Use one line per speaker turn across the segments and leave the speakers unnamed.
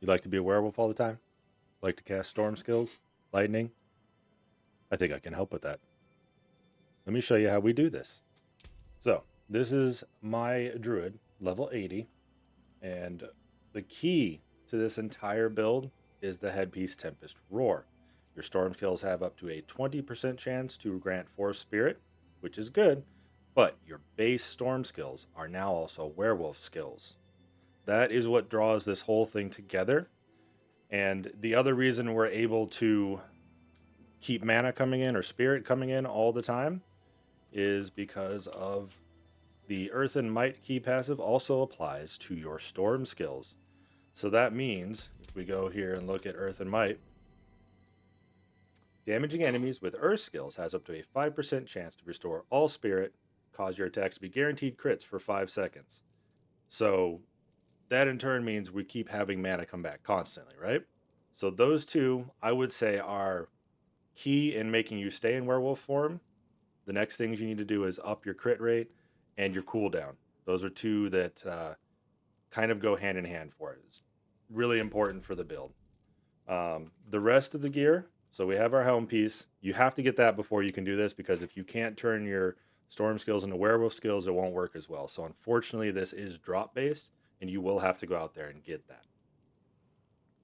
You like to be a werewolf all the time? Like to cast storm skills? Lightning? I think I can help with that. Let me show you how we do this. So, this is my druid, level 80, and the key to this entire build is the headpiece Tempest Roar. Your storm skills have up to a 20% chance to grant Force Spirit, which is good, but your base storm skills are now also werewolf skills. That is what draws this whole thing together. And the other reason we're able to keep mana coming in or spirit coming in all the time is because of the Earth and Might key passive also applies to your storm skills. So that means if we go here and look at Earth and Might, damaging enemies with Earth skills has up to a 5% chance to restore all spirit, cause your attacks to be guaranteed crits for 5 seconds. So that in turn means we keep having mana come back constantly, right? So those two, I would say, are key in making you stay in werewolf form. The next things you need to do is up your crit rate and your cooldown. Those are two that kind of go hand in hand for it. It's really important for the build. The rest of the gear, so we have our helm piece. You have to get that before you can do this, because if you can't turn your storm skills into werewolf skills, it won't work as well. So unfortunately, this is drop based, and you will have to go out there and get that.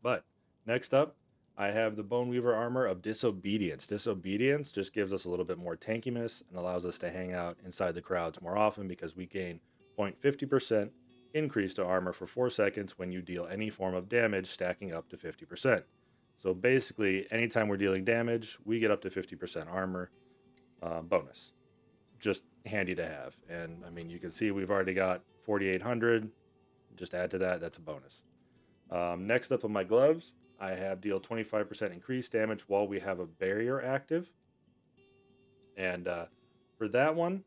But next up, I have the Boneweaver armor of Disobedience. Disobedience just gives us a little bit more tankiness and allows us to hang out inside the crowds more often, because we gain 0.50% increase to armor for 4 seconds when you deal any form of damage, stacking up to 50%. So basically, anytime we're dealing damage, we get up to 50% armor bonus. Just handy to have. And I mean, you can see we've already got 4,800. Just add to that, that's a bonus. Next up on my gloves, I have deal 25% increased damage while we have a barrier active. And for that one,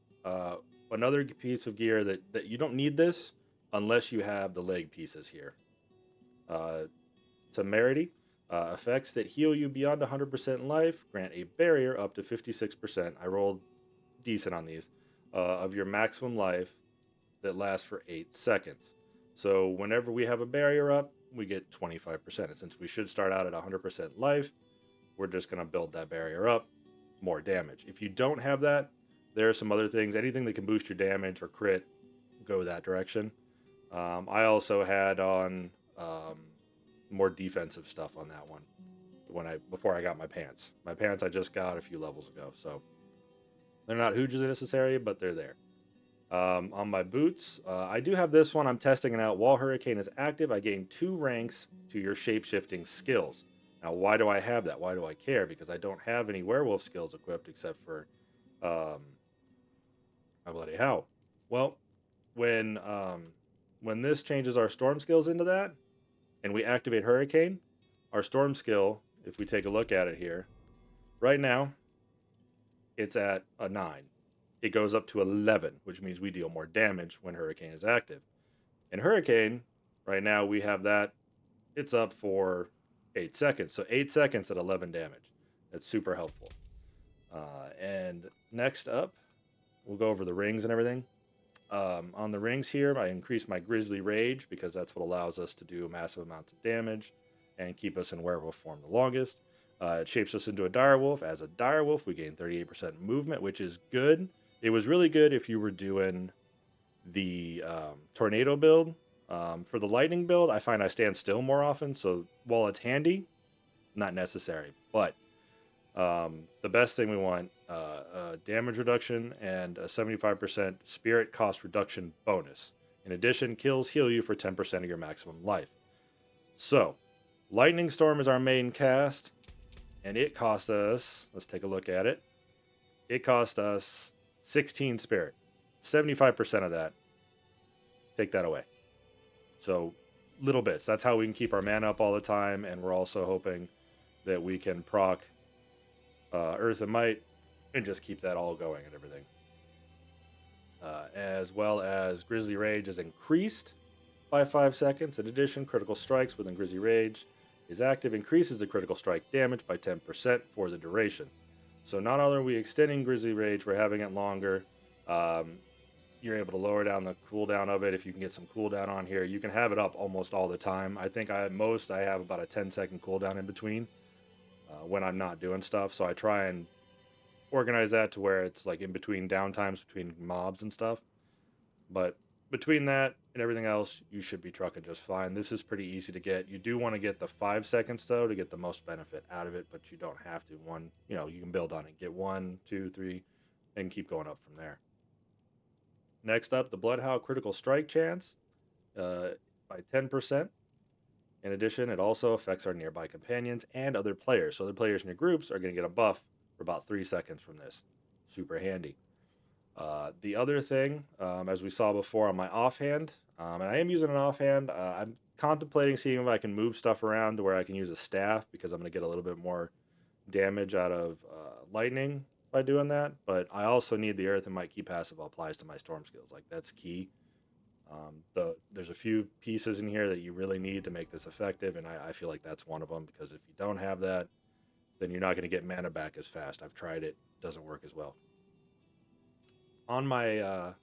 another piece of gear that you don't need this unless you have the leg pieces here. Temerity, effects that heal you beyond 100% life grant a barrier up to 56%. I rolled decent on these, of your maximum life that lasts for 8 seconds. So whenever we have a barrier up, we get 25%. And since we should start out at 100% life, we're just going to build that barrier up, more damage. If you don't have that, there are some other things. Anything that can boost your damage or crit, go that direction. I also had on more defensive stuff on that one before I got my pants. My pants I just got a few levels ago, so they're not huge necessary, but they're there. On my boots, I do have this one. I'm testing it out. While Hurricane is active, I gain 2 ranks to your shape-shifting skills. Now, why do I have that? Why do I care? Because I don't have any werewolf skills equipped except for my bloody hell. Well, when this changes our storm skills into that, and we activate Hurricane, our storm skill, if we take a look at it here, right now, it's at a 9. It goes up to 11, which means we deal more damage when Hurricane is active. In Hurricane, right now we have that, it's up for 8 seconds. So 8 seconds at 11 damage. That's super helpful. And next up, we'll go over the rings and everything. On the rings here, I increase my Grizzly Rage because that's what allows us to do massive amounts of damage and keep us in werewolf form the longest. It shapes us into a direwolf. As a direwolf, we gain 38% movement, which is good. It was really good if you were doing the tornado build. For the lightning build, I find I stand still more often, so while it's handy, not necessary. But the best thing we want, damage reduction and a 75% spirit cost reduction bonus. In addition, kills heal you for 10% of your maximum life. So, Lightning Storm is our main cast, and it cost us, let's take a look at it. It cost us 16 spirit. 75% of that, take that away. So, little bits. That's how we can keep our mana up all the time, and we're also hoping that we can proc Earth and Might and just keep that all going and everything. As well as Grizzly Rage is increased by 5 seconds. In addition, critical strikes within Grizzly Rage is active, increases the critical strike damage by 10% for the duration. So not only are we extending Grizzly Rage, we're having it longer. you're able to lower down the cooldown of it. If you can get some cooldown on here, you can have it up almost all the time. I think I have about a 10-second cooldown in between when I'm not doing stuff. So I try and organize that to where it's like in between downtimes between mobs and stuff. But between that and everything else, you should be trucking just fine. This is pretty easy to get. You do want to get the 5 seconds though to get the most benefit out of it, but you don't have to. One, you can build on it. Get 1, 2, 3, and keep going up from there. Next up, the Bloodhound critical strike chance by 10%. In addition, it also affects our nearby companions and other players. So other players in your groups are going to get a buff for about 3 seconds from this. Super handy. The other thing, as we saw before on my offhand, and I am using an offhand, I'm contemplating seeing if I can move stuff around to where I can use a staff because I'm going to get a little bit more damage out of lightning by doing that. But I also need the earth and might key passive applies to my storm skills. Like, that's key. There's a few pieces in here that you really need to make this effective, and I feel like that's one of them, because if you don't have that, then you're not going to get mana back as fast. I've tried it. Doesn't work as well. On my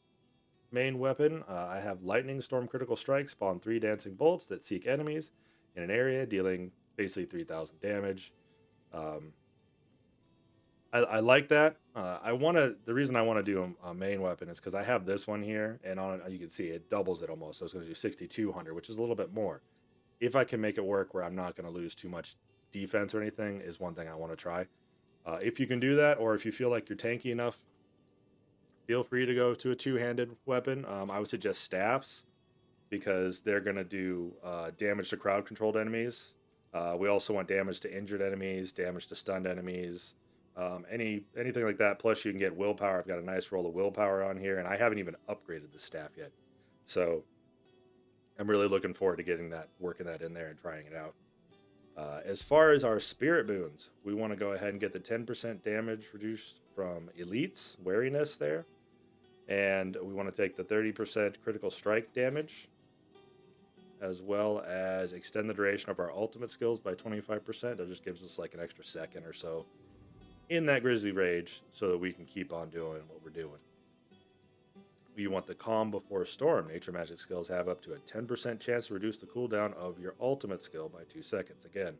main weapon, I have Lightning Storm Critical Strike, spawn 3 dancing bolts that seek enemies in an area, dealing basically 3,000 damage. I like that. The reason I want to do a main weapon is because I have this one here, and on it, you can see it doubles it almost. So it's going to do 6,200, which is a little bit more. If I can make it work where I'm not going to lose too much defense or anything, is one thing I want to try. If you can do that, or if you feel like you're tanky enough, feel free to go to a 2-handed weapon. I would suggest staffs, because they're going to do damage to crowd-controlled enemies. We also want damage to injured enemies, damage to stunned enemies, anything like that. Plus, you can get willpower. I've got a nice roll of willpower on here, and I haven't even upgraded the staff yet. So I'm really looking forward to getting that, working that in there and trying it out. As far as our spirit boons, we want to go ahead and get the 10% damage reduced from elites, wariness there. And we want to take the 30% critical strike damage, as well as extend the duration of our ultimate skills by 25%. That just gives us like an extra second or so in that Grizzly Rage so that we can keep on doing what we're doing. We want the Calm Before Storm. Nature Magic skills have up to a 10% chance to reduce the cooldown of your ultimate skill by 2 seconds. Again,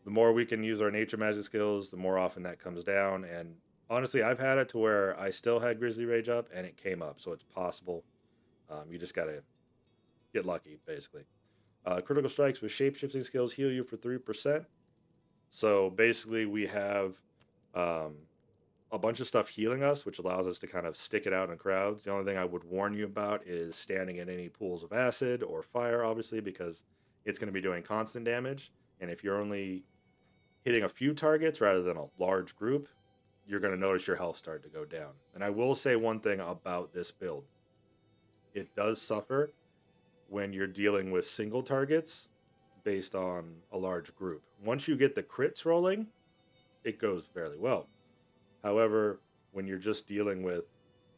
the more we can use our Nature Magic skills, the more often that comes down. And honestly, I've had it to where I still had Grizzly Rage up and it came up, so it's possible. You just gotta get lucky, basically. Critical strikes with shape-shifting skills heal you for 3%. So basically, we have a bunch of stuff healing us, which allows us to kind of stick it out in crowds. The only thing I would warn you about is standing in any pools of acid or fire, obviously, because it's going to be doing constant damage. And if you're only hitting a few targets rather than a large group, you're going to notice your health start to go down. And I will say one thing about this build. It does suffer when you're dealing with single targets based on a large group. Once you get the crits rolling, it goes fairly well. However, when you're just dealing with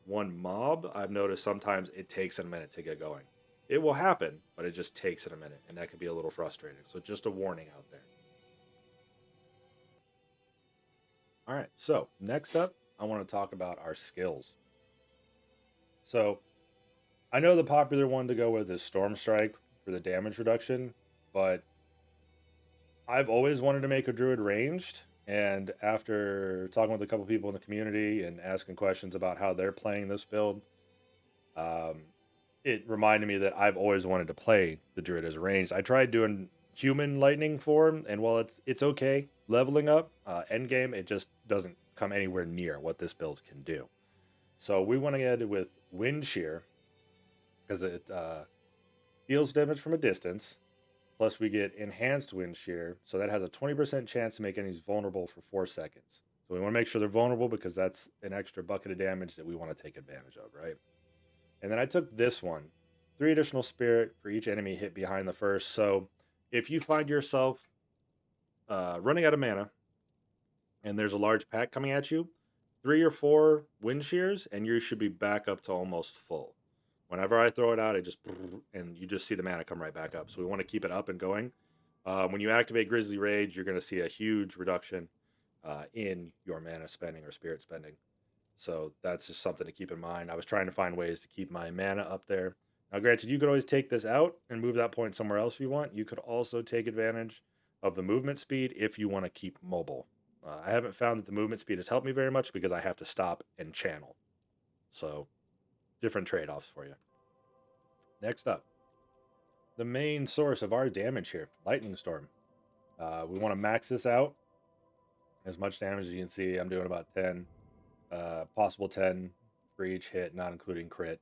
one mob, I've noticed sometimes it takes a minute to get going. It will happen, but it just takes it a minute, and that can be a little frustrating. So just a warning out there. All right, so next up, I want to talk about our skills. So I know the popular one to go with is Storm Strike for the damage reduction, but I've always wanted to make a druid ranged, and after talking with a couple people in the community and asking questions about how they're playing this build, it reminded me that I've always wanted to play the druid as ranged. I tried doing human lightning form, and while it's okay leveling up, endgame, it just doesn't come anywhere near what this build can do. So we went ahead with Wind Shear, because it deals damage from a distance. Plus, we get Enhanced Wind Shear, so that has a 20% chance to make enemies vulnerable for 4 seconds. So we want to make sure they're vulnerable because that's an extra bucket of damage that we want to take advantage of, right? And then I took this one, 3 additional spirit for each enemy hit behind the first. So if you find yourself running out of mana and there's a large pack coming at you, 3 or 4 Wind Shears and you should be back up to almost full. Whenever I throw it out, it just, and you just see the mana come right back up. So we want to keep it up and going. When you activate Grizzly Rage, you're going to see a huge reduction in your mana spending or spirit spending. So that's just something to keep in mind. I was trying to find ways to keep my mana up there. Now, granted, you could always take this out and move that point somewhere else if you want. You could also take advantage of the movement speed if you want to keep mobile. I haven't found that the movement speed has helped me very much because I have to stop and channel. So, different trade offs for you. Next up, the main source of our damage here, Lightning Storm. We want to max this out. As much damage as you can see, I'm doing about 10. Possible 10 for each hit, not including crit.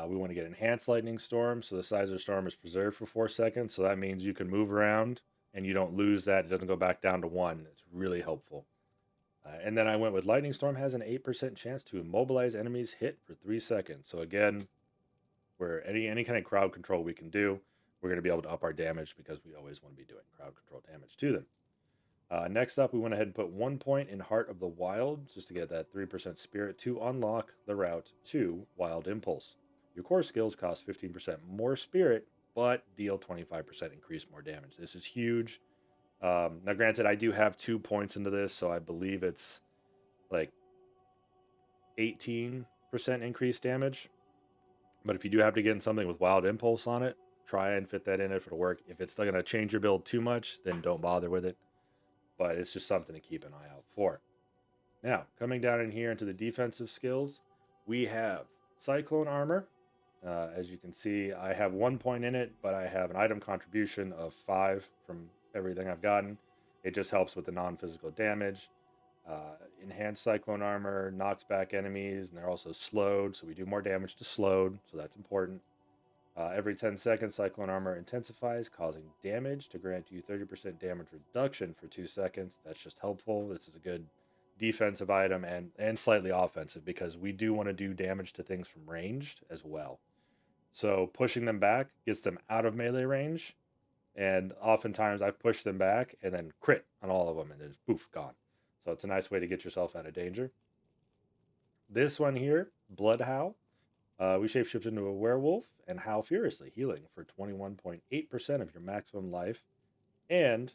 We want to get Enhanced Lightning Storm, so the size of the storm is preserved for 4 seconds. So that means you can move around and you don't lose that. It doesn't go back down to 1. It's really helpful. And then I went with Lightning Storm has an 8% chance to immobilize enemies hit for 3 seconds. So again, where any kind of crowd control we can do, we're going to be able to up our damage because we always want to be doing crowd control damage to them. Next up, we went ahead and put 1 point in Heart of the Wild just to get that 3% spirit to unlock the route to Wild Impulse. Your core skills cost 15% more spirit, but deal 25% increase more damage. This is huge. Now, granted, I do have 2 points into this, so I believe it's like 18% increased damage. But if you do have to get in something with Wild Impulse on it, try and fit that in if it'll work. If it's still going to change your build too much, then don't bother with it. But it's just something to keep an eye out for. Now, coming down in here into the defensive skills, we have Cyclone Armor. As you can see, I have 1 point in it, but I have an item contribution of 5 from everything I've gotten. It just helps with the non-physical damage. Enhanced Cyclone Armor knocks back enemies, and they're also slowed, so we do more damage to slowed, so that's important. Every 10 seconds, Cyclone Armor intensifies, causing damage to grant you 30% damage reduction for 2 seconds. That's just helpful. This is a good defensive item and slightly offensive because we do want to do damage to things from ranged as well. So pushing them back gets them out of melee range, and oftentimes I've pushed them back and then crit on all of them, and it's poof, gone. So it's a nice way to get yourself out of danger. This one here, Bloodhowl. We shapeshift into a werewolf and howl furiously, healing for 21.8% of your maximum life. And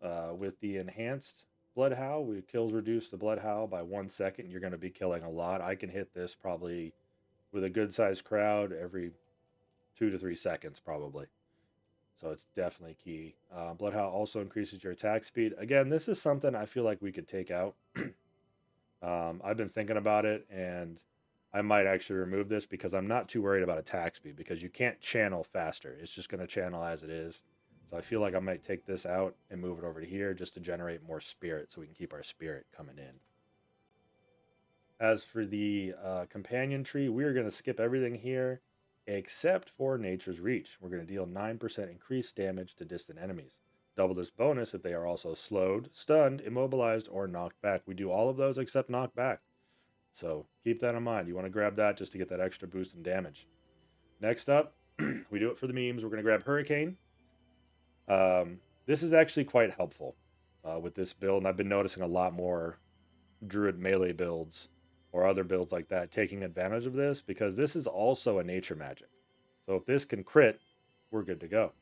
with the enhanced Bloodhowl, kills reduce the Bloodhowl by 1 second. You're going to be killing a lot. I can hit this probably with a good sized crowd every 2 to 3 seconds, probably. So it's definitely key. Bloodhowl also increases your attack speed. Again, this is something I feel like we could take out. I've been thinking about it, and I might actually remove this because I'm not too worried about attack speed because you can't channel faster. It's just going to channel as it is. So I feel like I might take this out and move it over to here just to generate more spirit so we can keep our spirit coming in. As for the companion tree, we're going to skip everything here except for Nature's Reach. We're going to deal 9% increased damage to distant enemies. Double this bonus if they are also slowed, stunned, immobilized, or knocked back. We do all of those except knocked back. So keep that in mind. You want to grab that just to get that extra boost in damage. Next up, we do it for the memes. We're going to grab Hurricane. This is actually quite helpful with this build, and I've been noticing a lot more Druid melee builds or other builds like that taking advantage of this because this is also a nature magic. So if this can crit, we're good to go.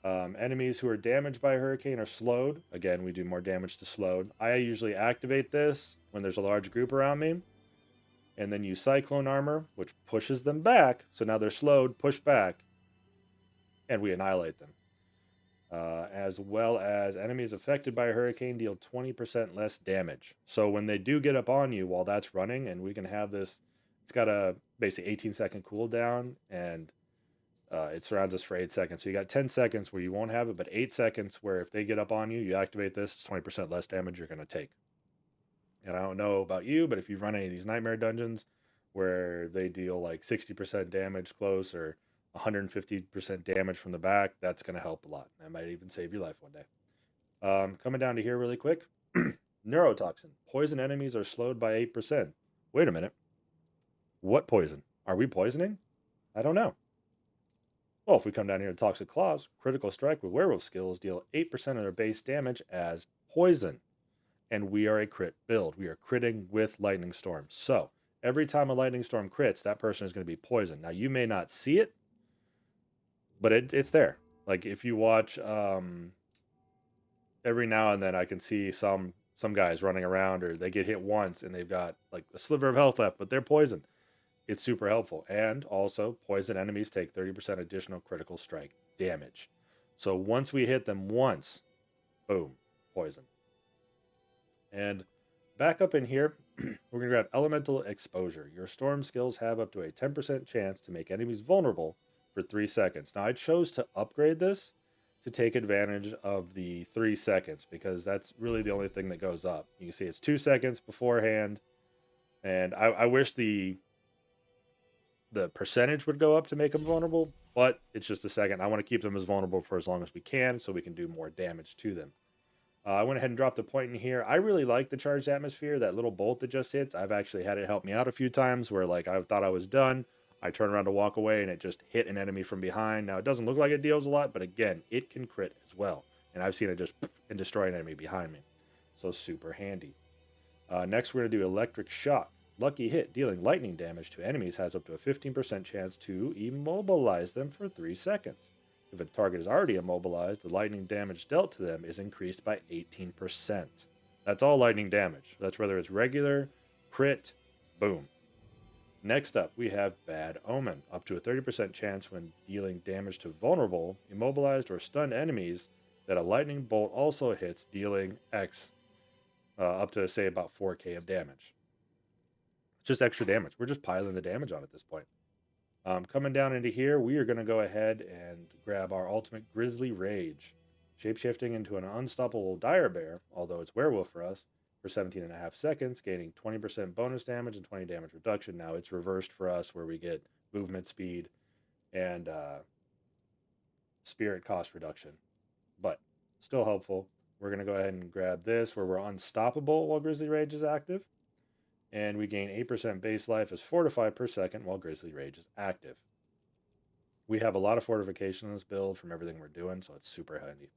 Enemies who are damaged by a hurricane are slowed. Again, we do more damage to slowed. I usually activate this when there's a large group around me, and then use Cyclone Armor, which pushes them back. So now they're slowed, push back, and we annihilate them. As well as enemies affected by a hurricane deal 20% less damage. So when they do get up on you while that's running, and we can have this, it's got a basically 18-second cooldown, and it surrounds us for 8 seconds. So you got 10 seconds where you won't have it, but 8 seconds where if they get up on you, you activate this, it's 20% less damage you're going to take. And I don't know about you, but if you run any of these nightmare dungeons where they deal like 60% damage close or 150% damage from the back, that's going to help a lot. That might even save your life one day. Coming down to here really quick. Neurotoxin. Poison enemies are slowed by 8%. Wait a minute. What poison? Are we poisoning? I don't know. Well, if we come down here to Toxic Claws, critical strike with werewolf skills deal 8% of their base damage as poison. And we are a crit build. We are critting with Lightning Storm. So every time a Lightning Storm crits, that person is going to be poisoned. Now, you may not see it, but it's there. Like if you watch, every now and then I can see some some guys running around, or they get hit once and they've got like a sliver of health left, but they're poisoned. It's super helpful. And also, poison enemies take 30% additional critical strike damage. So once we hit them once, boom, poison. And back up in here, we're going to grab Elemental Exposure. Your storm skills have up to a 10% chance to make enemies vulnerable for 3 seconds. Now, I chose to upgrade this to take advantage of the 3 seconds because that's really the only thing that goes up. You can see it's 2 seconds beforehand. And I wish the percentage would go up to make them vulnerable, but it's just a second. I want to keep them as vulnerable for as long as we can so we can do more damage to them. I went ahead and dropped a point in here. I really like the charged atmosphere, that little bolt that just hits. I've actually had it help me out a few times where like I thought I was done. I turn around to walk away and it just hit an enemy from behind. Now it doesn't look like it deals a lot, but again, it can crit as well. And I've seen it just and destroy an enemy behind me. So super handy. Next we're going to do Electric Shock. Lucky hit, dealing lightning damage to enemies, has up to a 15% chance to immobilize them for 3 seconds. If a target is already immobilized, the lightning damage dealt to them is increased by 18%. That's all lightning damage. That's whether it's regular, crit, boom. Next up, we have Bad Omen. Up to a 30% chance when dealing damage to vulnerable, immobilized, or stunned enemies that a lightning bolt also hits, dealing X, up to, say, about 4k of damage. Just extra damage. We're just piling the damage on at this point. Coming down into here, we are going to go ahead and grab our ultimate Grizzly Rage. Shapeshifting into an unstoppable dire bear, although it's werewolf for us, for 17.5 seconds, gaining 20% bonus damage and 20 damage reduction. Now it's reversed for us where we get movement speed and spirit cost reduction. But still helpful. We're going to go ahead and grab this where we're unstoppable while Grizzly Rage is active. And we gain 8% base life as fortified per second while Grizzly Rage is active. We have a lot of fortification in this build from everything we're doing, so it's super handy.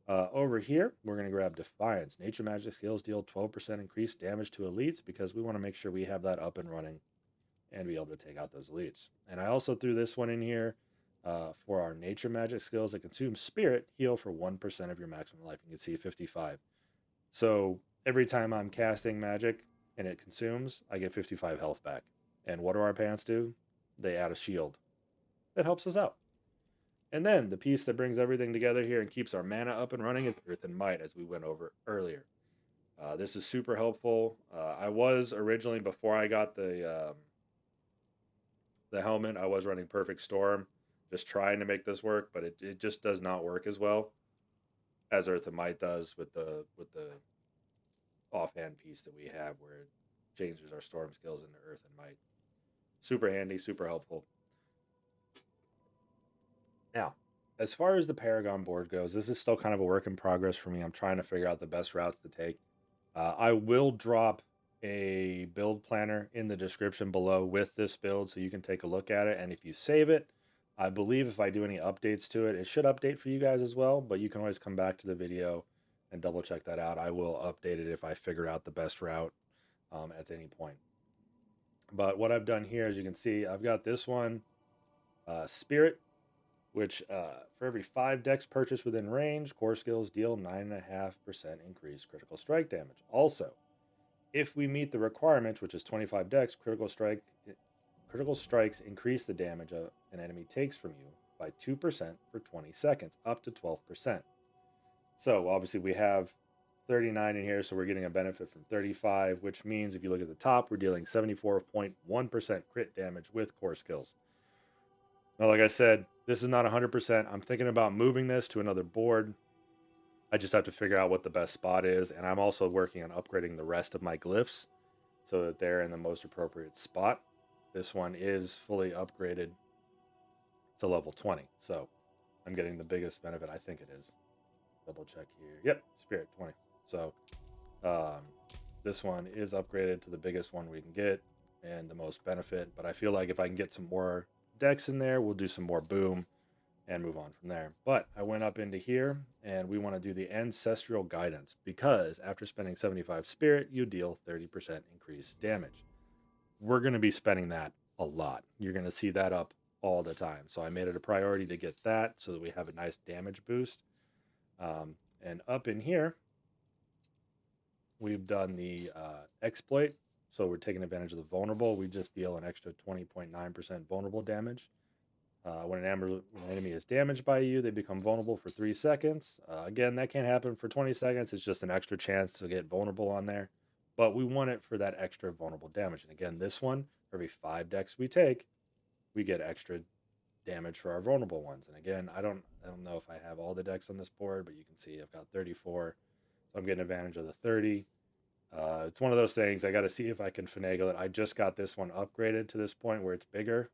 Over here, we're going to grab Defiance. Nature Magic skills deal 12% increased damage to elites because we want to make sure we have that up and running and be able to take out those elites. And I also threw this one in here for our Nature Magic skills that consume Spirit, heal for 1% of your maximum life. You can see 55. So every time I'm casting magic and it consumes, I get 55 health back. And what do our pants do? They add a shield. That helps us out. And then the piece that brings everything together here and keeps our mana up and running is Earth and Might, as we went over earlier. This is super helpful. I was originally, before I got the helmet, I was running Perfect Storm, just trying to make this work, but it just does not work as well as Earth and Might does with the offhand piece that we have where it changes our storm skills into Earth and Might. Super handy, super helpful. Now, as far as the Paragon board goes, this is still kind of a work in progress for me. I'm trying to figure out the best routes to take. I will drop a build planner in the description below with this build so you can take a look at it. And if you save it, I believe if I do any updates to it, it should update for you guys as well, but you can always come back to the video and double check that out. I will update it if I figure out the best route at any point. But what I've done here, as you can see, I've got this one, Spirit, which for every 5 decks purchased within range, core skills deal 9.5% increased critical strike damage. Also, if we meet the requirements, which is 25 decks, critical strikes increase the damage an enemy takes from you by 2% for 20 seconds, up to 12%. So obviously we have 39 in here, so we're getting a benefit from 35, which means if you look at the top, we're dealing 74.1% crit damage with core skills. Now, like I said, this is not 100%. I'm thinking about moving this to another board. I just have to figure out what the best spot is, and I'm also working on upgrading the rest of my glyphs so that they're in the most appropriate spot. This one is fully upgraded to level 20, so I'm getting the biggest benefit. I think it is. Double check here. Yep, Spirit 20. So this one is upgraded to the biggest one we can get and the most benefit, but I feel like if I can get some more decks in there, we'll do some more boom and move on from there. But I went up into here and we want to do the Ancestral Guidance because after spending 75 Spirit, you deal 30% increased damage. We're going to be spending that a lot. You're going to see that up all the time. So I made it a priority to get that so that we have a nice damage boost. And up in here, we've done the exploit. So we're taking advantage of the vulnerable. We just deal an extra 20.9% vulnerable damage. When an enemy is damaged by you, they become vulnerable for 3 seconds. Again, that can't happen for 20 seconds. It's just an extra chance to get vulnerable on there. But we want it for that extra vulnerable damage. And again, this one, for every 5 decks we take, we get extra damage for our vulnerable ones. And again, I don't know if I have all the decks on this board, but you can see I've got 34. So I'm getting advantage of the 30. It's one of those things. I got to see if I can finagle it. I just got this one upgraded to this point where it's bigger.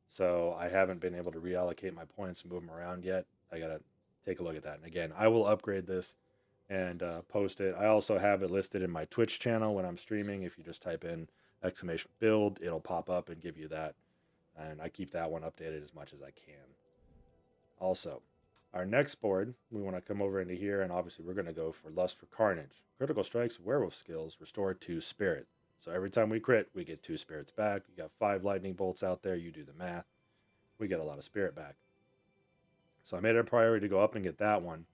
So I haven't been able to reallocate my points and move them around yet. I got to take a look at that. And again, I will upgrade this and post it. I also have it listed in my Twitch channel when I'm streaming. If you just type in !build, it'll pop up and give you that. And I keep that one updated as much as I can. Also, our next board, we want to come over into here, and obviously we're going to go for Lust for Carnage. Critical strikes, werewolf skills, restore 2 spirit. So every time we crit, we get 2 spirits back. You got 5 lightning bolts out there. You do the math. We get a lot of spirit back. So I made it a priority to go up and get that one.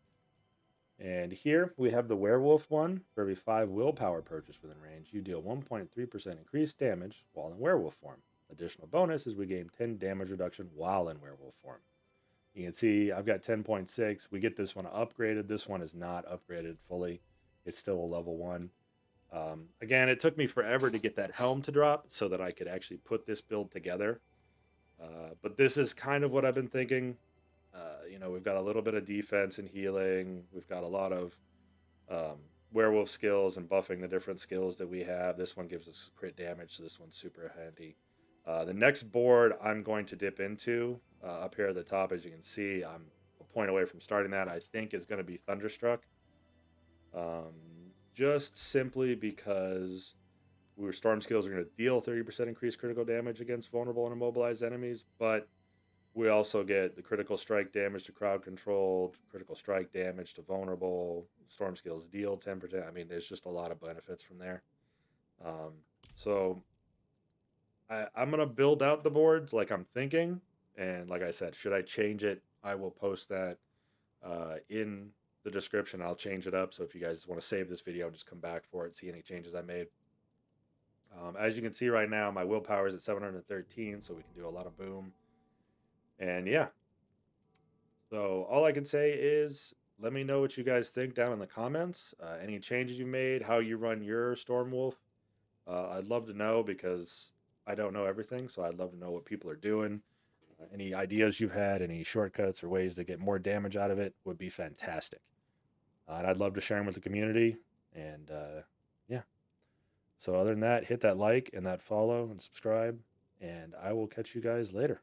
And here we have the werewolf one. For every 5 willpower purchase within range, you deal 1.3% increased damage while in werewolf form. Additional bonus is we gain 10 damage reduction while in werewolf form. You can see I've got 10.6. We get this one upgraded. This one is not upgraded fully. It's still a level 1. Again, it took me forever to get that helm to drop so that I could actually put this build together. But this is kind of what I've been thinking. We've got a little bit of defense and healing. We've got a lot of werewolf skills and buffing the different skills that we have. This one gives us crit damage, so this one's super handy. The next board I'm going to dip into up here at the top, as you can see, I'm a point away from starting that. I think is going to be Thunderstruck. Just simply because storm skills are going to deal 30% increased critical damage against vulnerable and immobilized enemies, but we also get the critical strike damage to crowd controlled, critical strike damage to vulnerable, storm skills deal 10%. I mean, there's just a lot of benefits from there. So I'm going to build out the boards like I'm thinking. And like I said, should I change it, I will post that in the description. I'll change it up. So if you guys want to save this video, just come back for it, see any changes I made. As you can see right now, my willpower is at 713, so we can do a lot of boom. And yeah. So all I can say is let me know what you guys think down in the comments. Any changes you made, how you run your Stormwolf. I'd love to know because I don't know everything, so I'd love to know what people are doing. Any ideas you've had, any shortcuts or ways to get more damage out of it would be fantastic. And I'd love to share them with the community. And yeah. So other than that, hit that like and that follow and subscribe. And I will catch you guys later.